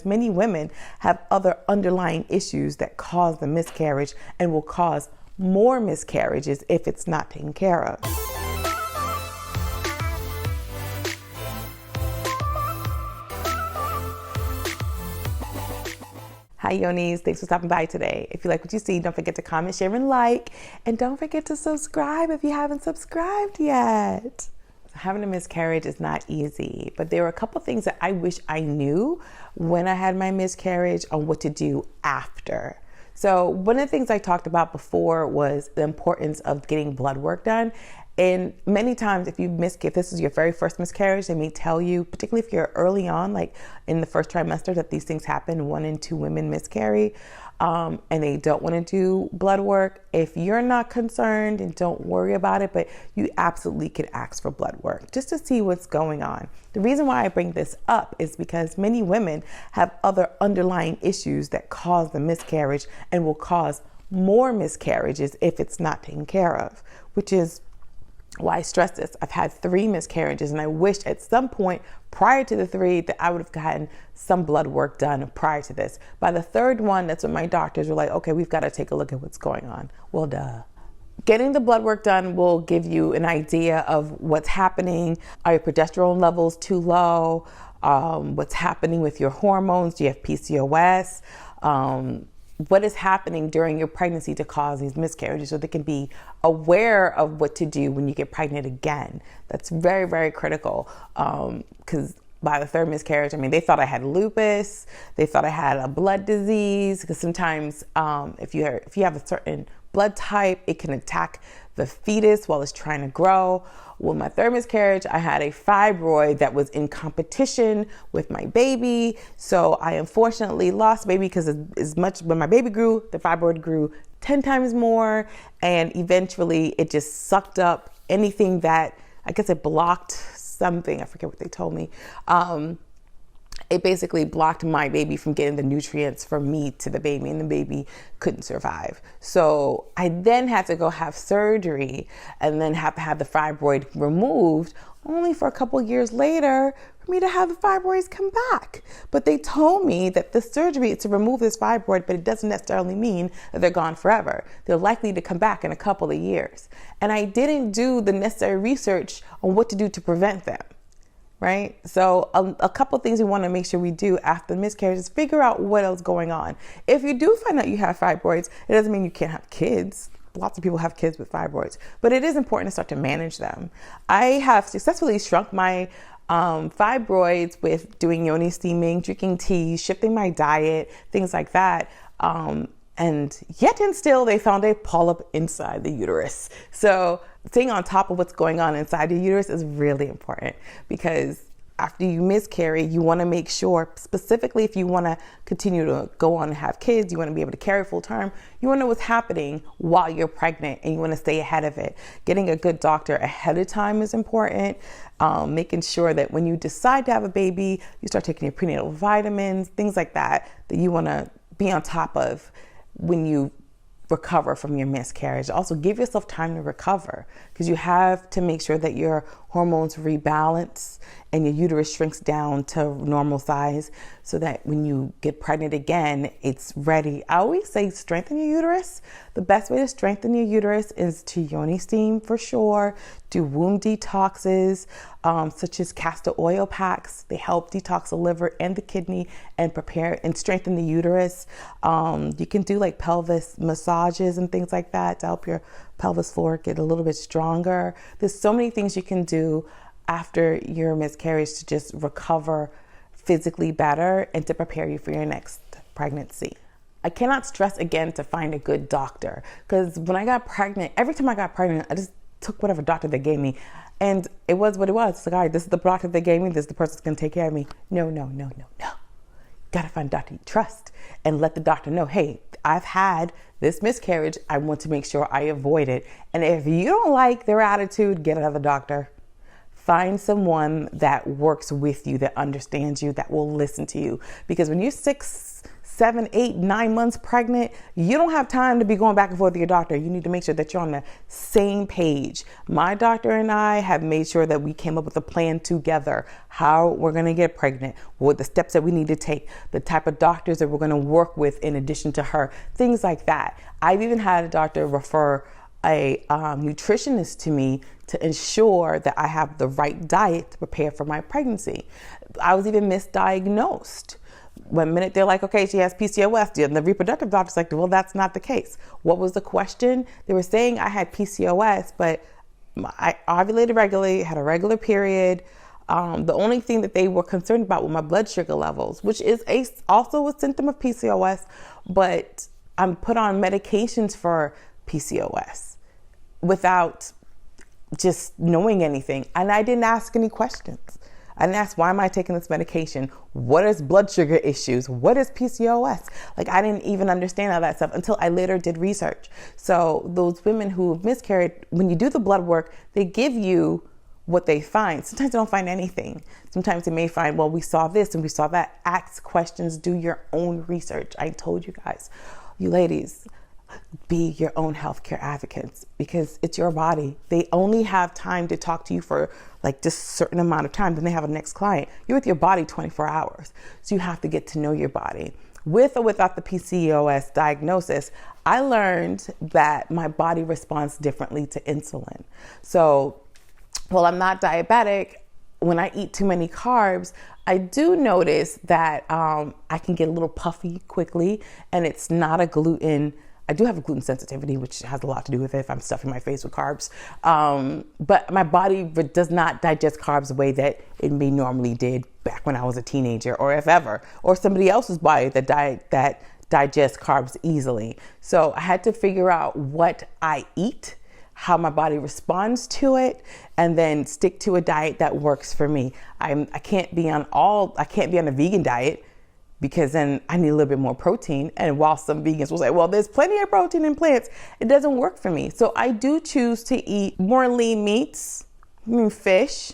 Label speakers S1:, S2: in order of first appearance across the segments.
S1: Many women have other underlying issues that cause the miscarriage and will cause more miscarriages if it's not taken care of. Hi Yonis, thanks for stopping by today. If you like what you see, don't forget to comment, share, and like. And don't forget to subscribe if you haven't subscribed yet. Having a miscarriage is not easy, but there are a couple things that I wish I knew when I had my miscarriage on what to do after. So one of the things I talked about before was the importance of getting blood work done. And many times if this is your very first miscarriage, they may tell you, particularly if you're early on, like in the first trimester, that these things happen. 1 in 2 women miscarry, and they don't want to do blood work. If you're not concerned, and don't worry about it, but you absolutely could ask for blood work just to see what's going on. The reason why I bring this up is because many women have other underlying issues that cause the miscarriage and will cause more miscarriages if it's not taken care of, which is why I stress this. I've had 3 miscarriages, and I wish at some point prior to the 3 that I would have gotten some blood work done prior to this. By the 3rd one, that's when my doctors were like, okay, we've got to take a look at what's going on. Well, duh. Getting the blood work done will give you an idea of what's happening. Are your progesterone levels too low? What's happening with your hormones? Do you have PCOS? What is happening during your pregnancy to cause these miscarriages, so they can be aware of what to do when you get pregnant again. That's very, very critical, because by the 3rd miscarriage, they thought I had lupus. They thought I had a blood disease, because sometimes if you have a certain blood type, it can attack the fetus while it's trying to grow. Well, my 3rd miscarriage, I had a fibroid that was in competition with my baby. So I unfortunately lost baby, because when my baby grew, the fibroid grew 10 times more. And eventually it just sucked up anything that, I guess it blocked something. I forget what they told me. It basically blocked my baby from getting the nutrients from me to the baby, and the baby couldn't survive. So I then had to go have surgery and then have to have the fibroid removed, only for a couple years later for me to have the fibroids come back. But they told me that the surgery is to remove this fibroid, but it doesn't necessarily mean that they're gone forever. They're likely to come back in a couple of years. And I didn't do the necessary research on what to do to prevent them. Right? So a couple of things we want to make sure we do after the miscarriage is figure out what else is going on. If you do find out you have fibroids, it doesn't mean you can't have kids. Lots of people have kids with fibroids, but it is important to start to manage them. I have successfully shrunk my fibroids with doing Yoni steaming, drinking tea, shifting my diet, things like that. And yet and still, they found a polyp inside the uterus. So staying on top of what's going on inside the uterus is really important, because after you miscarry, you want to make sure, specifically if you want to continue to go on and have kids, you want to be able to carry full term, you want to know what's happening while you're pregnant, and you want to stay ahead of it. Getting a good doctor ahead of time is important. Making sure that when you decide to have a baby, you start taking your prenatal vitamins, things like that you want to be on top of when you recover from your miscarriage. Also, give yourself time to recover, because you have to make sure that your hormones rebalance and your uterus shrinks down to normal size, so that when you get pregnant again, it's ready. I always say strengthen your uterus. The best way to strengthen your uterus is to Yoni steam for sure. Do womb detoxes, such as castor oil packs. They help detox the liver and the kidney and prepare and strengthen the uterus. You can do like pelvis massages and things like that to help your pelvis floor get a little bit stronger. There's so many things you can do after your miscarriage to just recover physically better and to prepare you for your next pregnancy. I cannot stress again to find a good doctor, because when I got pregnant, every time I got pregnant, I just took whatever doctor they gave me, and it was what it was. It's like, all right, this is the doctor they gave me, this is the person that's going to take care of me. No. Gotta find a doctor you trust and let the doctor know, hey, I've had this miscarriage. I want to make sure I avoid it. And if you don't like their attitude, get another doctor. Find someone that works with you, that understands you, that will listen to you. Because when you're 6, 7, 8, 9 months pregnant, you don't have time to be going back and forth with your doctor. You need to make sure that you're on the same page. My doctor and I have made sure that we came up with a plan together, how we're going to get pregnant, what the steps that we need to take, the type of doctors that we're going to work with in addition to her, things like that. I've even had a doctor refer a nutritionist to me to ensure that I have the right diet to prepare for my pregnancy. I was even misdiagnosed. One minute they're like, okay, she has PCOS. And the reproductive doctor's like, well, that's not the case. What was the question? They were saying I had PCOS, but I ovulated regularly, had a regular period. The only thing that they were concerned about were my blood sugar levels, which is also a symptom of PCOS, but I'm put on medications for PCOS without just knowing anything. And I didn't ask any questions. I didn't ask, why am I taking this medication? What is blood sugar issues? What is PCOS? Like, I didn't even understand all that stuff until I later did research. So those women who have miscarried, when you do the blood work, they give you what they find. Sometimes they don't find anything. Sometimes they may find, well, we saw this and we saw that. Ask questions, do your own research. I told you guys, you ladies, be your own healthcare advocates, because it's your body. They only have time to talk to you for like just a certain amount of time. Then they have a next client. You're with your body 24 hours. So you have to get to know your body. With or without the PCOS diagnosis, I learned that my body responds differently to insulin. So while I'm not diabetic, when I eat too many carbs, I do notice that I can get a little puffy quickly, and it's not a gluten. I do have a gluten sensitivity, which has a lot to do with it if I'm stuffing my face with carbs. But my body does not digest carbs the way that it may normally did back when I was a teenager, or if ever, or somebody else's body that digests carbs easily. So I had to figure out what I eat, how my body responds to it, and then stick to a diet that works for me. I can't be on a vegan diet, because then I need a little bit more protein. And while some vegans will say, well, there's plenty of protein in plants, it doesn't work for me. So I do choose to eat more lean meats, fish,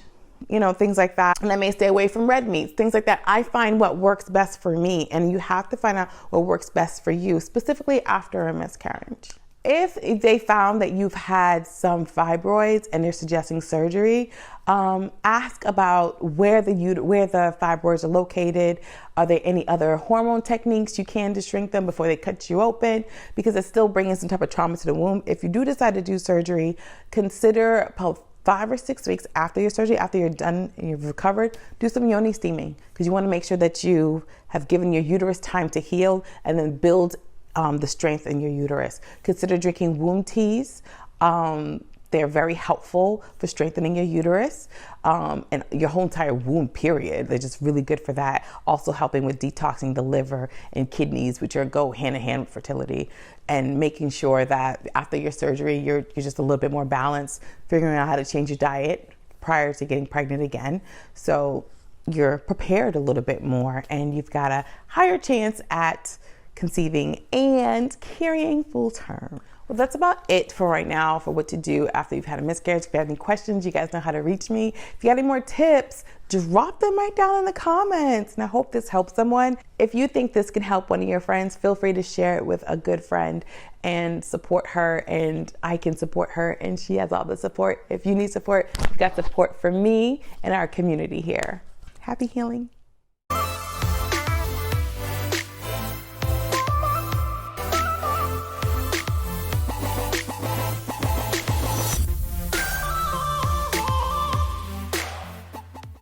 S1: things like that. And I may stay away from red meats, things like that. I find what works best for me. And you have to find out what works best for you, specifically after a miscarriage. If they found that you've had some fibroids and they're suggesting surgery, ask about where the fibroids are located. Are there any other hormone techniques you can to shrink them before they cut you open? Because it's still bringing some type of trauma to the womb. If you do decide to do surgery, consider about 5 or 6 weeks after your surgery, after you're done and you've recovered, do some Yoni steaming, because you want to make sure that you have given your uterus time to heal and then build the strength in your uterus. Consider drinking womb teas. They're very helpful for strengthening your uterus and your whole entire womb period. They're just really good for that. Also helping with detoxing the liver and kidneys, which go hand in hand with fertility, and making sure that after your surgery, you're just a little bit more balanced, figuring out how to change your diet prior to getting pregnant again. So you're prepared a little bit more, and you've got a higher chance at conceiving and carrying full term. Well, that's about it for right now for what to do after you've had a miscarriage. If you have any questions, you guys know how to reach me. If you got any more tips, drop them right down in the comments. And I hope this helps someone. If you think this can help one of your friends, feel free to share it with a good friend and support her, and I can support her, and she has all the support. If you need support, you've got support from me and our community here. Happy healing.